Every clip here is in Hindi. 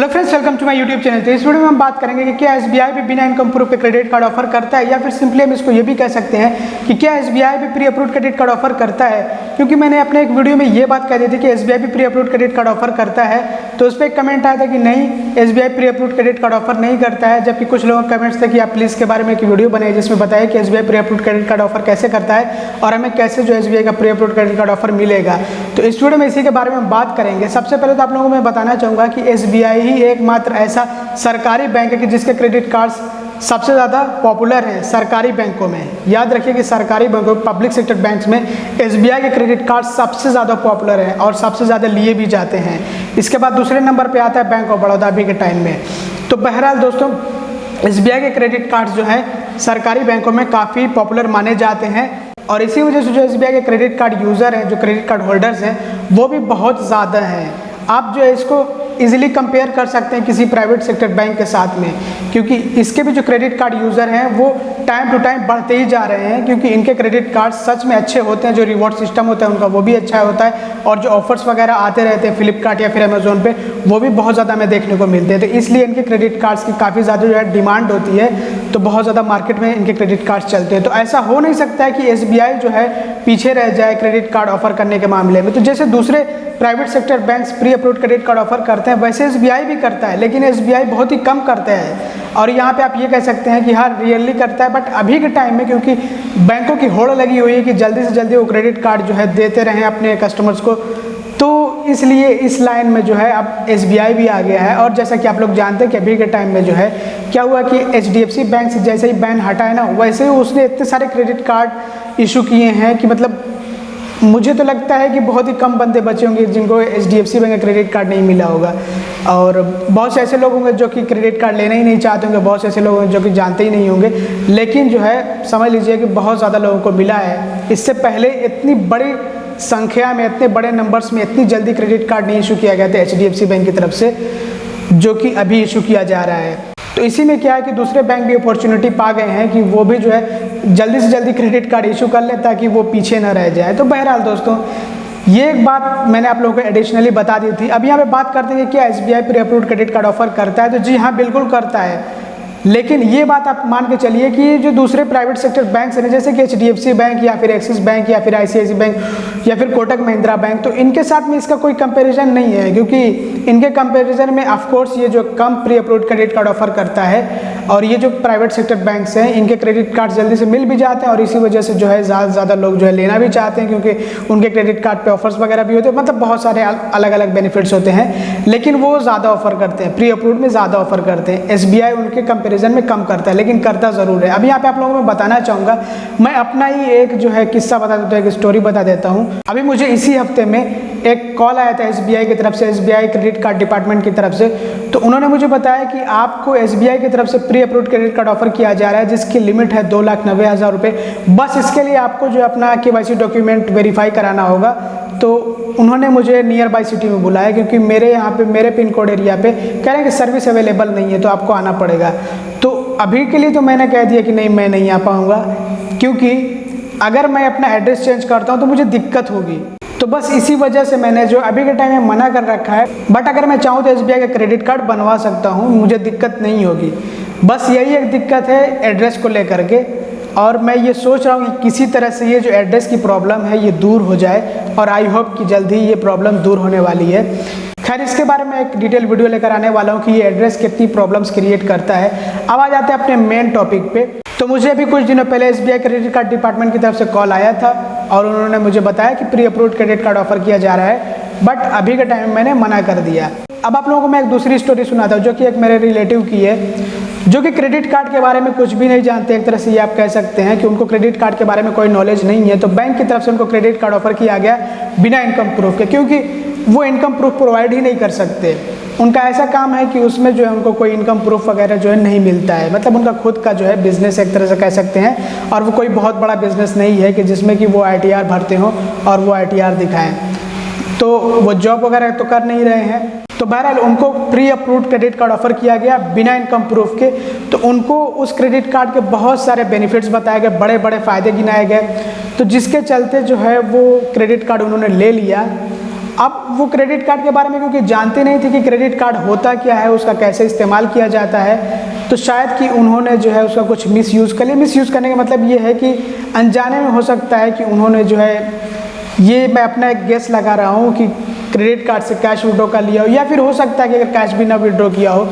Hello friends, welcome to my YouTube channel. तो इस वीडियो में हम बात करेंगे कि क्या एसबीआई भी बिना इनकम प्रूफ के क्रेडिट कार्ड ऑफर करता है, या फिर सिंपली हम इसको ये भी कह सकते हैं कि क्या एसबीआई भी pre approved credit card offer करता है। क्योंकि मैंने अपने एक वीडियो में ये बात कह दी थी कि एसबीआई भी pre approved credit card offer करता है, तो उस पर एक कमेंट आया था कि नहीं, SBI pre approved credit card offer नहीं करता है। जबकि कुछ लोगों के कमेंट्स थे कि आप प्लीज़ के बारे में एक वीडियो बनाए जिसमें बताया कि SBI pre approved credit card offer कैसे करता है और हमें कैसे जो एसबीआई का pre approved credit card offer मिलेगा। तो इस वीडियो में इसी के बारे में हम बात करेंगे। सबसे पहले तो आप लोगों को मैं बताना चाहूँगा कि एसबीआई ही एकमात्र ऐसा सरकारी बैंक है कि जिसके क्रेडिट कार्ड्स सबसे ज़्यादा पॉपुलर हैं सरकारी बैंकों में। याद रखिए कि सरकारी बैंकों, पब्लिक सेक्टर बैंक्स में एसबीआई के क्रेडिट कार्ड सबसे ज़्यादा पॉपुलर हैं और सबसे ज़्यादा लिए भी जाते हैं। इसके बाद दूसरे नंबर पे आता है बैंक ऑफ बड़ौदा अभी के टाइम में। तो बहरहाल दोस्तों, एसबीआई के क्रेडिट कार्ड्स जो हैं सरकारी बैंकों में काफ़ी पॉपुलर माने जाते हैं और इसी वजह से जो एसबीआई के क्रेडिट कार्ड यूज़र हैं, जो क्रेडिट कार्ड होल्डर्स हैं, वो भी बहुत ज़्यादा हैं। आप जो है इसको इजीली कंपेयर कर सकते हैं किसी प्राइवेट सेक्टर बैंक के साथ में, क्योंकि इसके भी जो क्रेडिट कार्ड यूज़र हैं वो टाइम टू टाइम बढ़ते ही जा रहे हैं, क्योंकि इनके क्रेडिट कार्ड सच में अच्छे होते हैं। जो रिवॉर्ड सिस्टम होता है उनका वो भी अच्छा होता है और जो ऑफर्स वगैरह आते रहते हैं फ्लिपकार्ट या फिर अमेजोन पे, वो भी बहुत ज़्यादा हमें देखने को मिलते हैं। तो इसलिए इनके क्रेडिट कार्ड्स की काफ़ी ज़्यादा जो है डिमांड होती है, तो बहुत ज़्यादा मार्केट में इनके क्रेडिट कार्ड्स चलते हैं। तो ऐसा हो नहीं सकता है कि एसबीआई जो है पीछे रह जाए क्रेडिट कार्ड ऑफर करने के मामले में। तो जैसे दूसरे private sector banks pre approved credit card offer करते हैं, वैसे एसबीआई भी करता है, लेकिन एसबीआई बहुत ही कम करता है। और यहाँ पे आप ये कह सकते हैं कि हाँ, रियली करता है, बट अभी के टाइम में क्योंकि बैंकों की होड़ लगी हुई है कि जल्दी से जल्दी वो क्रेडिट कार्ड जो है देते रहें अपने कस्टमर्स को, तो इसलिए इस लाइन में जो है अब एसबीआई भी आ गया है। और जैसा कि आप लोग जानते हैं कि अभी के टाइम में जो है क्या हुआ कि एचडीएफसी बैंक से जैसे ही बैन हटा है ना, वैसे ही उसने इतने सारे क्रेडिट कार्ड इशू किए हैं कि मतलब मुझे तो लगता है कि बहुत ही कम बंदे बचे होंगे जिनको एचडीएफसी बैंक का क्रेडिट कार्ड नहीं मिला होगा। और बहुत से ऐसे लोग होंगे जो कि क्रेडिट कार्ड लेना ही नहीं चाहते होंगे, बहुत से ऐसे लोग होंगे जो कि जानते ही नहीं होंगे, लेकिन जो है समझ लीजिए कि बहुत ज़्यादा लोगों को मिला है। इससे पहले इतनी बड़ी संख्या में, इतने बड़े नंबर्स में इतनी जल्दी क्रेडिट कार्ड नहीं इशू किया गया था एचडीएफसी बैंक की तरफ से, जो कि अभी इशू किया जा रहा है। तो इसी में क्या है कि दूसरे बैंक भी अपॉर्चुनिटी पा गए हैं कि वो भी जो है जल्दी से जल्दी क्रेडिट कार्ड इशू कर ले ताकि वो पीछे न रह जाए। तो बहरहाल दोस्तों, ये एक बात मैंने आप लोगों को एडिशनली बता दी थी। अब यहाँ पे बात करते हैं कि क्या SBI pre approved credit card offer करता है। तो जी हाँ, बिल्कुल करता है। लेकिन ये बात आप मान के चलिए कि जो दूसरे प्राइवेट सेक्टर बैंक हैं जैसे कि एचडीएफसी बैंक या फिर एक्सिस बैंक या फिर आईसीआईसी बैंक या फिर कोटक महिंद्रा बैंक, तो इनके साथ में इसका कोई कंपैरिजन नहीं है, क्योंकि इनके कंपैरिजन में ऑफकोर्स ये जो कम pre approved credit card offer करता है और ये जो प्राइवेट सेक्टर बैंक्स हैं इनके क्रेडिट कार्ड जल्दी से मिल भी जाते हैं और इसी वजह से जो है ज़्यादा से ज़्यादा लोग जो है लेना भी चाहते हैं, क्योंकि उनके क्रेडिट कार्ड पे ऑफर्स वगैरह भी होते हैं, मतलब बहुत सारे अलग अलग बेनिफिट्स होते हैं, लेकिन वो ज़्यादा ऑफर करते हैं, प्री अप्रूव्ड में ज़्यादा ऑफर करते हैं। एसबीआई उनके कंपेरिजन में कम करता है, लेकिन करता ज़रूर है। अब यहाँ पे आप लोगों को मैं बताना चाहूँगा, मैं अपना ही एक जो है किस्सा बता देता हूँ, एक स्टोरी बता देता हूँ। अभी मुझे इसी हफ्ते में एक कॉल आया था एसबीआई की तरफ से, एसबीआई क्रेडिट कार्ड डिपार्टमेंट की तरफ से। तो उन्होंने मुझे बताया कि आपको एसबीआई की तरफ से pre approved credit card offer किया जा रहा है, जिसकी लिमिट है 2,90,000 रुपये। बस इसके लिए आपको जो अपना केवाईसी डॉक्यूमेंट वेरीफाई कराना होगा। तो उन्होंने मुझे नियर बाई सिटी में बुलाया, क्योंकि मेरे यहाँ पे, मेरे पिन कोड एरिया पे कह रहे हैं कि सर्विस अवेलेबल नहीं है, तो आपको आना पड़ेगा। तो अभी के लिए तो मैंने कह दिया कि नहीं, मैं नहीं आ पाऊँगा, क्योंकि अगर मैं अपना एड्रेस चेंज करता हूँ तो मुझे दिक्कत होगी। तो बस इसी वजह से मैंने जो अभी के टाइम में मना कर रखा है। बट अगर मैं चाहूँ तो एसबीआई का क्रेडिट कार्ड बनवा सकता हूँ, मुझे दिक्कत नहीं होगी। बस यही एक दिक्कत है एड्रेस को लेकर के, और मैं ये सोच रहा हूँ कि किसी तरह से ये जो एड्रेस की प्रॉब्लम है ये दूर हो जाए, और आई होप कि जल्द ही ये प्रॉब्लम दूर होने वाली है। खैर, इसके बारे में एक डिटेल वीडियो लेकर आने वाला हूँ कि ये एड्रेस कितनी प्रॉब्लम्स क्रिएट करता है। अब आ जाते हैं अपने मेन टॉपिक पे। तो मुझे अभी कुछ दिनों पहले एसबीआई क्रेडिट कार्ड डिपार्टमेंट की तरफ से कॉल आया था और उन्होंने मुझे बताया कि pre approved credit card offer किया जा रहा है, बट अभी के टाइम में मैंने मना कर दिया। अब आप लोगों को मैं एक दूसरी स्टोरी सुनाता हूँ, जो कि एक मेरे रिलेटिव की है, जो कि क्रेडिट कार्ड के बारे में कुछ भी नहीं जानते। एक तरह से ये आप कह सकते हैं कि उनको क्रेडिट कार्ड के बारे में कोई नॉलेज नहीं है। तो बैंक की तरफ से उनको क्रेडिट कार्ड ऑफर किया गया बिना इनकम प्रूफ के, क्योंकि वो इनकम प्रूफ प्रोवाइड ही नहीं कर सकते। उनका ऐसा काम है कि उसमें जो है उनको कोई इनकम प्रूफ वगैरह जो है नहीं मिलता है। मतलब उनका खुद का जो है बिजनेस एक तरह से कह सकते हैं, और वो कोई बहुत बड़ा बिजनेस नहीं है कि जिसमें कि वो आईटीआर भरते हों और वो आईटीआर दिखाएं। तो वो जॉब वगैरह तो कर नहीं रहे हैं। तो बहरहाल उनको pre approved credit card offer किया गया बिना इनकम प्रूफ के। तो उनको उस क्रेडिट कार्ड के बहुत सारे बेनिफिट्स बताए गए, बड़े बड़े फ़ायदे गिनाए गए, तो जिसके चलते जो है वो क्रेडिट कार्ड उन्होंने ले लिया। अब वो क्रेडिट कार्ड के बारे में क्योंकि जानते नहीं थे कि क्रेडिट कार्ड होता क्या है, उसका कैसे इस्तेमाल किया जाता है, तो शायद कि उन्होंने जो है उसका कुछ मिसयूज़ कर लिया। मिसयूज़ करने का मतलब ये है कि अनजाने में हो सकता है कि उन्होंने जो है, ये मैं अपना एक गेस लगा रहा हूँ कि क्रेडिट कार्ड से कैश विड्रॉ कर लिया हो, या फिर हो सकता है कि अगर कैश भी ना विड्रॉ किया हो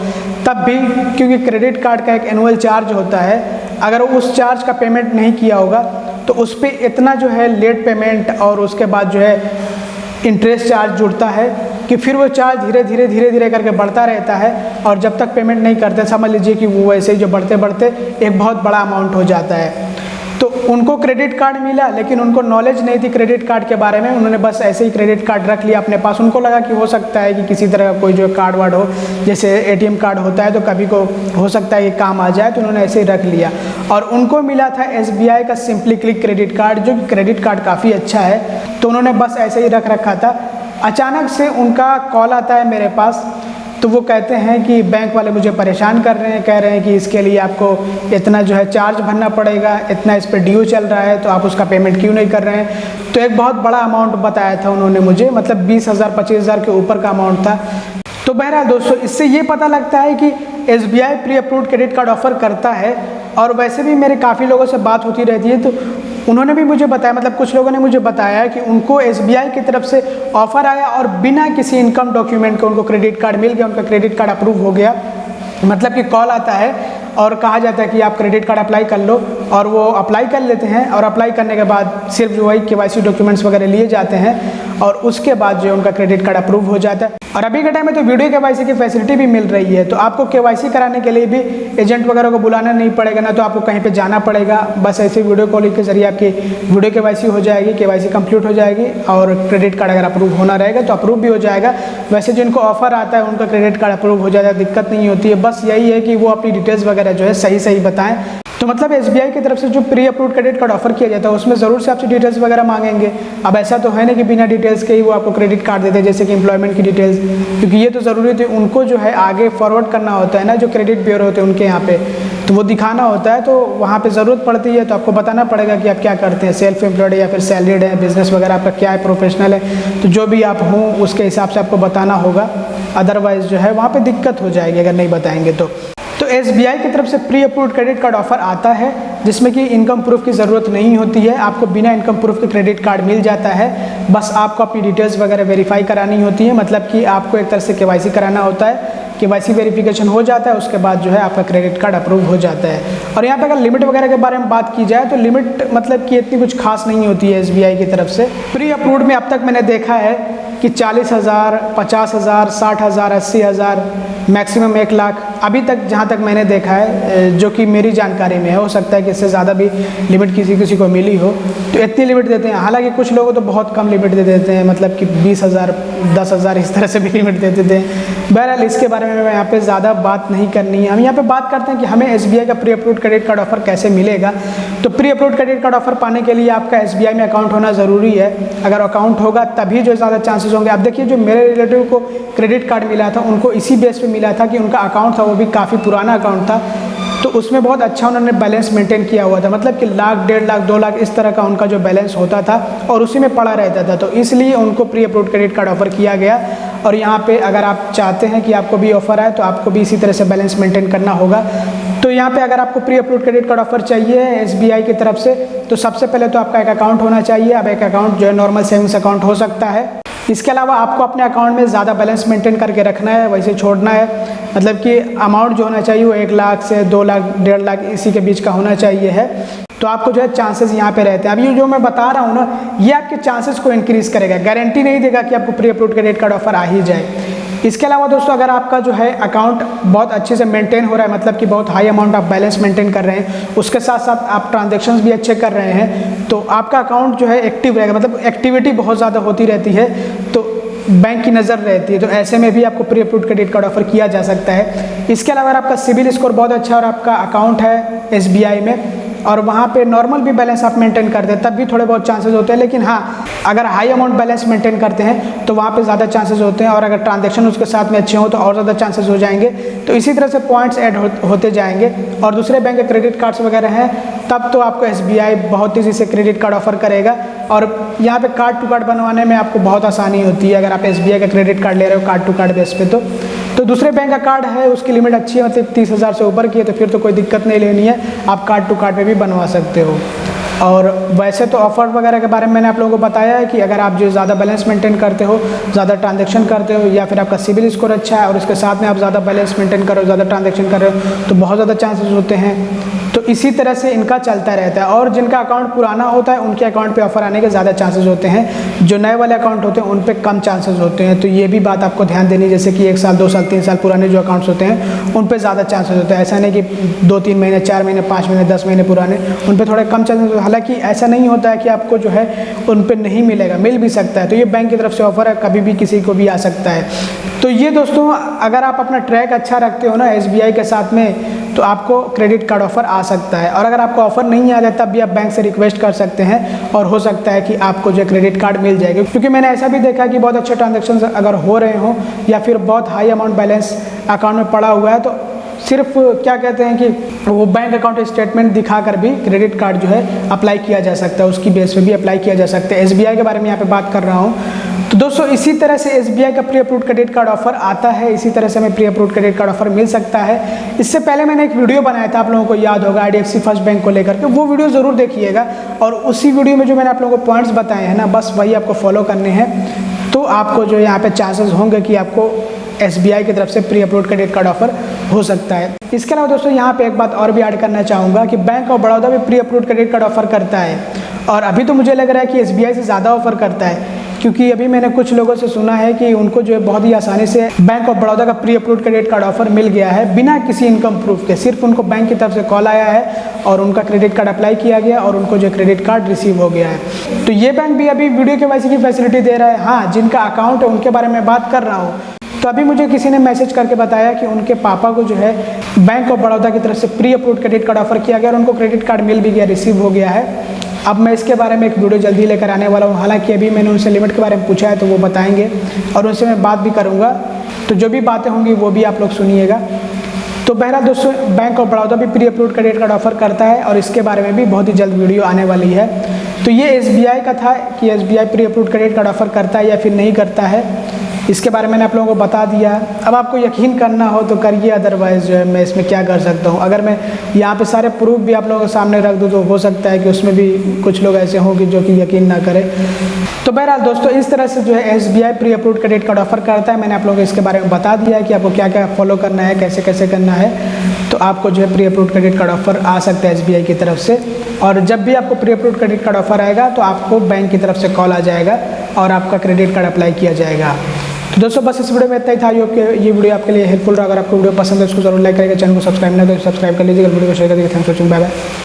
तब भी, क्योंकि क्रेडिट कार्ड का एक एनुअल चार्ज होता है, अगर उस चार्ज का पेमेंट नहीं किया होगा तो उस पर इतना जो है लेट पेमेंट और उसके बाद जो है इंटरेस्ट चार्ज जुड़ता है कि फिर वो चार्ज धीरे धीरे करके बढ़ता रहता है, और जब तक पेमेंट नहीं करते समझ लीजिए कि वो वैसे ही जो बढ़ते बढ़ते एक बहुत बड़ा अमाउंट हो जाता है। तो उनको क्रेडिट कार्ड मिला, लेकिन उनको नॉलेज नहीं थी क्रेडिट कार्ड के बारे में, उन्होंने बस ऐसे ही क्रेडिट कार्ड रख लिया अपने पास। उनको लगा कि हो सकता है कि किसी तरह का कोई जो कार्ड वार्ड हो, जैसे एटीएम कार्ड होता है तो कभी को हो सकता है कि काम आ जाए, तो उन्होंने ऐसे ही रख लिया। और उनको मिला था SBI का सिंपली क्लिक क्रेडिट कार्ड, जो क्रेडिट कार्ड काफ़ी अच्छा है, तो उन्होंने बस ऐसे ही रख रखा था। अचानक से उनका कॉल आता है मेरे पास, तो वो कहते हैं कि बैंक वाले मुझे परेशान कर रहे हैं, कह रहे हैं कि इसके लिए आपको इतना जो है चार्ज भरना पड़ेगा, इतना इस पर ड्यू चल रहा है, तो आप उसका पेमेंट क्यों नहीं कर रहे हैं। तो एक बहुत बड़ा अमाउंट बताया था उन्होंने मुझे, मतलब 20,000 25,000 के ऊपर का अमाउंट था। तो बहरहाल दोस्तों, इससे ये पता लगता है कि SBI pre approved credit card offer करता है। और वैसे भी मेरे काफ़ी लोगों से बात होती रहती है, तो उन्होंने भी मुझे बताया, मतलब कुछ लोगों ने मुझे बताया कि उनको SBI की तरफ से ऑफ़र आया और बिना किसी इनकम डॉक्यूमेंट के उनको क्रेडिट कार्ड मिल गया, उनका क्रेडिट कार्ड अप्रूव हो गया। मतलब कि कॉल आता है और कहा जाता है कि आप क्रेडिट कार्ड अप्लाई कर लो, और वो अप्लाई कर लेते हैं, और अप्लाई करने के बाद सिर्फ जो वही KYC डॉक्यूमेंट्स वगैरह लिए जाते हैं, और उसके बाद जो उनका क्रेडिट कार्ड अप्रूव हो जाता है। और अभी के टाइम में तो वीडियो KYC की फैसिलिटी भी मिल रही है, तो आपको KYC कराने के लिए भी एजेंट वगैरह को बुलाना नहीं पड़ेगा, ना तो आपको कहीं पे जाना पड़ेगा, बस ऐसे वीडियो कॉलिंग के जरिए आपकी वीडियो KYC हो जाएगी, KYC कंप्लीट हो जाएगी, और क्रेडिट कार्ड अगर अप्रूव होना रहेगा तो अप्रूव भी हो जाएगा। वैसे जिनको ऑफर आता है उनका क्रेडिट कार्ड अप्रूव हो जाता है, दिक्कत नहीं होती है। बस यही है कि वो अपनी डिटेल्स वगैरह जो है सही बताएं। तो मतलब SBI की तरफ से जो pre approved credit card offer किया जाता है उसमें ज़रूर से आपसे डिटेल्स वगैरह मांगेंगे। अब ऐसा तो है नहीं कि बिना डिटेल्स के ही वो आपको क्रेडिट कार्ड देते हैं, जैसे कि एम्प्लॉयमेंट की डिटेल्स, क्योंकि ये तो ज़रूरी थी, उनको जो है आगे फॉरवर्ड करना होता है ना, जो क्रेडिट ब्यूरो होते हैं उनके यहाँ पे, तो वो दिखाना होता है, तो वहाँ पे ज़रूरत पड़ती है। तो आपको बताना पड़ेगा कि आप क्या करते हैं, सेल्फ एम्प्लॉयड है या फिर सैलरीड है, बिजनेस वगैरह आपका क्या है, प्रोफेशनल है, तो जो भी आप हों उसके हिसाब से आपको बताना होगा, अदरवाइज़ जो है वहाँ पर दिक्कत हो जाएगी अगर नहीं बताएंगे तो। SBI की तरफ से pre approved credit card offer आता है, जिसमें कि इनकम प्रूफ की ज़रूरत नहीं होती है, आपको बिना इनकम प्रूफ के क्रेडिट कार्ड मिल जाता है। बस आपको अपनी डिटेल्स वगैरह वेरीफाई करानी होती है, मतलब कि आपको एक तरह से KYC कराना होता है, KYC वेरिफिकेशन हो जाता है, उसके बाद जो है आपका क्रेडिट कार्ड अप्रूव हो जाता है। और यहाँ पे अगर लिमिट वगैरह के बारे में बात की जाए तो लिमिट मतलब कि इतनी कुछ खास नहीं होती है SBI की तरफ से। प्री अप्रूव्ड में अब तक मैंने देखा है कि 40,000, 50,000, 60,000, 80,000, मैक्सिमम 1 लाख, अभी तक जहाँ तक मैंने देखा है, जो कि मेरी जानकारी में है, हो सकता है कि इससे ज़्यादा भी लिमिट किसी को मिली हो, तो इतनी लिमिट देते हैं। हालांकि कुछ लोगों तो बहुत कम लिमिट दे देते हैं, मतलब कि 20,000, 10,000 इस तरह से भी लिमिट दे देते हैं। बहरहाल इसके बारे में मैं यहाँ पे ज़्यादा बात नहीं करनी है, हम यहाँ पे बात करते हैं कि हमें SBI का pre approved credit card offer कैसे मिलेगा। तो pre approved credit card offer पाने के लिए आपका SBI में अकाउंट होना ज़रूरी है, अगर अकाउंट होगा तभी जो ज़्यादा चांसेस होंगे। आप देखिए, जो मेरे रिलेटिव को क्रेडिट कार्ड मिला था उनको इसी बेस पे मिला था कि उनका अकाउंट था, वो भी काफ़ी पुराना अकाउंट था, तो उसमें बहुत अच्छा उन्होंने बैलेंस मेंटेन किया हुआ था, मतलब कि 1 लाख, 1.5 लाख, 2 लाख इस तरह का उनका जो बैलेंस होता था और उसी में पड़ा रहता था, तो इसलिए उनको pre approved credit card offer किया गया। और यहाँ पे अगर आप चाहते हैं कि आपको भी ऑफर आए तो आपको भी इसी तरह से बैलेंस मेंटेन करना होगा। तो यहाँ पे अगर आपको pre approved credit card offer चाहिए SBI की तरफ से, तो सबसे पहले तो आपका एक अकाउंट होना चाहिए। अब एक अकाउंट जो है नॉर्मल सेविंग्स अकाउंट हो सकता है, इसके अलावा आपको अपने अकाउंट में ज़्यादा बैलेंस मेंटेन करके रखना है, वैसे छोड़ना है, मतलब कि अमाउंट जो होना चाहिए वो 1 लाख से 2 लाख, 1.5 लाख इसी के बीच का होना चाहिए है। तो आपको जो है चांसेस यहाँ पे रहते हैं। अब ये जो मैं बता रहा हूँ ना, ये आपके चांसेस को इंक्रीज़ करेगा, गारंटी नहीं देगा कि आपको pre approved credit card offer आ ही जाए। इसके अलावा दोस्तों, अगर आपका जो है अकाउंट बहुत अच्छे से मेंटेन हो रहा है, मतलब कि बहुत हाई अमाउंट आप बैलेंस मेंटेन कर रहे हैं, उसके साथ साथ आप ट्रांजैक्शंस भी अच्छे कर रहे हैं, तो आपका अकाउंट जो है एक्टिव रहेगा, मतलब एक्टिविटी बहुत ज़्यादा होती रहती है, तो बैंक की नज़र रहती है, तो ऐसे में भी आपको pre approved credit card offer किया जा सकता है। इसके अलावा अगर आपका सिबिल स्कोर बहुत अच्छा और आपका अकाउंट है SBI में, और वहाँ पे नॉर्मल भी बैलेंस आप मेंटेन करते हैं तब भी थोड़े बहुत चांसेस होते हैं, लेकिन हाँ अगर हाई अमाउंट बैलेंस मेंटेन करते हैं तो वहाँ पे ज़्यादा चांसेस होते हैं, और अगर ट्रांजैक्शन उसके साथ में अच्छे हों तो और ज़्यादा चांसेस हो जाएंगे। तो इसी तरह से पॉइंट्स ऐड होते जाएंगे। और दूसरे बैंक के क्रेडिट कार्ड्स वगैरह हैं तब तो आपको SBI बहुत तेज़ी से क्रेडिट कार्ड ऑफर करेगा, और यहाँ पे कार्ड टू कार्ड बनवाने में आपको बहुत आसानी होती है अगर आप SBI का क्रेडिट कार्ड ले रहे हो कार्ड टू कार्ड बेस पे। तो दूसरे बैंक का कार्ड है उसकी लिमिट अच्छी है, मतलब 30,000 से ऊपर की है, तो फिर तो कोई दिक्कत नहीं लेनी है, आप कार्ड टू कार्ड पे भी बनवा सकते हो। और वैसे तो ऑफर वगैरह के बारे में मैंने आप लोगों को बताया है कि अगर आप जो ज़्यादा बैलेंस मेंटेन करते हो, ज़्यादा ट्रांजैक्शन करते हो, या फिर आपका सिबिल स्कोर अच्छा है और उसके साथ में आप ज़्यादा बैलेंस मेंटेन कर रहे हो, ज़्यादा ट्रांजैक्शन कर रहे हो, तो बहुत ज़्यादा चांसेस होते हैं। तो इसी तरह से इनका चलता रहता है, और जिनका अकाउंट पुराना होता है उनके अकाउंट पे ऑफर आने के ज़्यादा चांसेस होते हैं, जो नए वाले अकाउंट होते हैं उन पे कम चांसेस होते हैं। तो ये भी बात आपको ध्यान देनी है, जैसे कि 1 साल 2 साल 3 साल पुराने जो अकाउंट्स होते हैं उन पे ज़्यादा चांसेस होते हैं। ऐसा नहीं कि 2-3 महीने 4 महीने 5 महीने 10 महीने पुराने, उन पे थोड़े कम चांसेस। हालांकि ऐसा नहीं होता है कि आपको जो है उन पे नहीं मिलेगा, मिल भी सकता है। तो ये बैंक की तरफ से ऑफर है, कभी भी किसी को भी आ सकता है। तो ये दोस्तों अगर आप अपना ट्रैक अच्छा रखते हो ना SBI के साथ में, तो आपको क्रेडिट कार्ड ऑफर आ सकता है। और अगर आपको ऑफर नहीं आ जाता तब भी आप बैंक से रिक्वेस्ट कर सकते हैं, और हो सकता है कि आपको जो क्रेडिट कार्ड मिल जाएगा। क्योंकि मैंने ऐसा भी देखा कि बहुत अच्छे ट्रांजैक्शन अगर हो रहे हों या फिर बहुत हाई अमाउंट बैलेंस अकाउंट में पड़ा हुआ है, तो सिर्फ क्या कहते हैं कि वो बैंक अकाउंट स्टेटमेंट दिखाकर भी क्रेडिट कार्ड जो है अप्लाई किया जा सकता है, उसकी बेस पे भी अप्लाई किया जा सकता है। SBI के बारे में यहाँ पे बात कर रहा हूँ। तो दोस्तों इसी तरह से SBI का pre approved credit card offer आता है, इसी तरह से हमें pre approved credit card offer मिल सकता है। इससे पहले मैंने एक वीडियो बनाया था, आप लोगों को याद होगा, IDFC फर्स्ट बैंक को लेकर के, वो वीडियो ज़रूर देखिएगा। और उसी वीडियो में जो मैंने आप लोगों को पॉइंट्स बताए हैं ना, बस वही आपको फॉलो करने हैं, तो आपको जो यहाँ पे चांसेस होंगे कि आपको SBI की तरफ से pre approved credit card offer हो सकता है। इसके अलावा दोस्तों यहाँ पे एक बात और भी ऐड करना चाहूँगा कि बैंक ऑफ बड़ौदा भी pre approved credit card offer करता है, और अभी तो मुझे लग रहा है कि SBI से ज़्यादा ऑफर करता है, क्योंकि अभी मैंने कुछ लोगों से सुना है कि उनको जो है बहुत ही आसानी से बैंक ऑफ बड़ौदा का pre approved credit card offer मिल गया है बिना किसी इनकम प्रूफ के। सिर्फ उनको बैंक की तरफ से कॉल आया है और उनका क्रेडिट कार्ड अप्लाई किया गया और उनको जो क्रेडिट कार्ड रिसीव हो गया है। तो ये बैंक भी अभी वीडियो KYC की फैसिलिटी दे रहा है। हाँ, जिनका अकाउंट है उनके बारे में बात कर रहा हूँ। तो अभी मुझे किसी ने मैसेज करके बताया कि उनके पापा को जो है बैंक ऑफ बड़ौदा की तरफ से pre approved credit card offer किया गया और उनको क्रेडिट कार्ड मिल भी गया, रिसीव हो गया है। अब मैं इसके बारे में एक वीडियो जल्दी लेकर आने वाला हूँ। हालांकि अभी मैंने उनसे लिमिट के बारे में पूछा है तो वो बताएंगे, और उनसे मैं बात भी करूँगा। तो जो भी बातें होंगी वो भी आप लोग सुनिएगा। तो बहरहाल दोस्तों, बैंक ऑफ बड़ौदा भी pre approved credit card offer करता है, और इसके बारे में भी बहुत ही जल्द वीडियो आने वाली है। तो ये SBI का था कि SBI pre approved credit card offer करता है या फिर नहीं करता है, इसके बारे में मैंने आप लोगों को बता दिया। अब आपको यकीन करना हो तो करिए, अदरवाइज़ जो है मैं इसमें क्या कर सकता हूँ। अगर मैं यहाँ पे सारे प्रूफ भी आप लोगों के सामने रख दूँ तो हो सकता है कि उसमें भी कुछ लोग ऐसे हों कि जो कि यकीन ना करें। तो बहरहाल दोस्तों, इस तरह से जो है SBI pre approved credit card offer करता है। मैंने आप लोगों को इसके बारे में बता दिया है कि आपको क्या क्या फॉलो करना है, कैसे कैसे करना है। तो आपको जो है pre approved credit card offer आ सकता है SBI की तरफ से। और जब भी आपको pre approved credit card offer आएगा तो आपको बैंक की तरफ से कॉल आ जाएगा और आपका क्रेडिट कार्ड अप्लाई किया जाएगा। तो दोस्तों बस इस वीडियो में इतना ही था। ये वीडियो आपके लिए हेल्पफुल रहा। अगर आपको वीडियो पसंद है उसको जरूर लाइक करेगा, चैनल को सब्सक्राइब नहीं तो सब्सक्राइब कर लीजिएगा, वीडियो को शेयर कर दीजिए। Thanks for watching, bye bye.